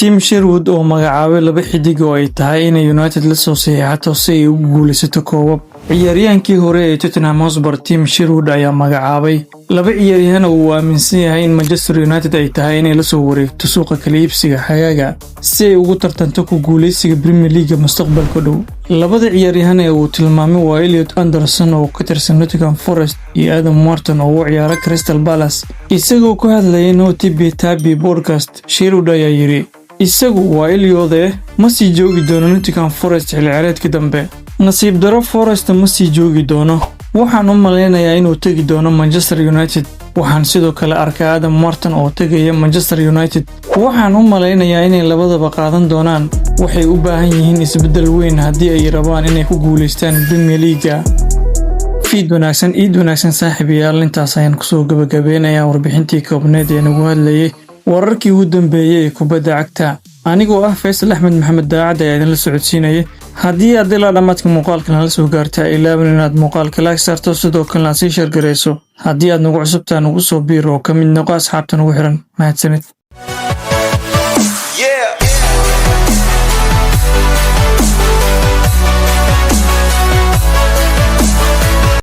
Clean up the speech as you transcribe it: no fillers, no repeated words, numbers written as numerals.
Tim Sherwood oo magacaabay laba xidig oo ay tahay in United la soo saxiixato si ay ugu guulaysato koobab. Ciyaaryahankii hore ee Tottenham Hotspur Tim Sherwood ayaa magacaabay laba ciyaaryahan oo uu aaminsan yahay in Manchester United ay tahay inay la soo wareegto suuqa kala iibsiga xagaaga si ay ugu tartanto ku guulaysiga Premier League mustaqbalka dhow. Labada ciyaaryahan ee uu tilmaamay waa Elliot Anderson oo ka tirsan Nottingham Forest iyo Adam Wharton oo u ciyaara Crystal Palace. Isagoo ku hadlayay Notibi Tabi podcast, Sherwood ayaa yiri isagu waa Elliot ma sii joogi doono Nottingham Forest xilli ciyaareedkii dambe. Nasiib daro Forest ma sii joogi doono. Waxaan u maleynayaa inuu tagi doono Manchester United. Waxaan sidoo kale arkay Adam Wharton oo tagaya Manchester United. Waxaan u maleynayaa inay labadaba qaadan doonaan. Waxay u baahan yihiin isbedel weyn haddii ay rabaan inay ku guuleystaan Premier League. Iid wanaagsan saaxiibayaal, intaas ayaan kusoo gabagabeynayaa warbixintii koobneed ee nagu hadlayay wararkii ugu dambeeyay ee kubadda cagta. Anigoo ah Faisal Ahmed Maxamed Daacad ayaa idin la socodsiinayay. Haddii aad ilaa dhamaadka muuqaalkan la soo gaartay ilaawin inaad muuqaalka like saarto sidoo kalena sii share gareyso. Haddii aad nagu cusubtaan ugu soo biiro oo ka mid noqo asxaabta nagu xiran. Mahadsanid.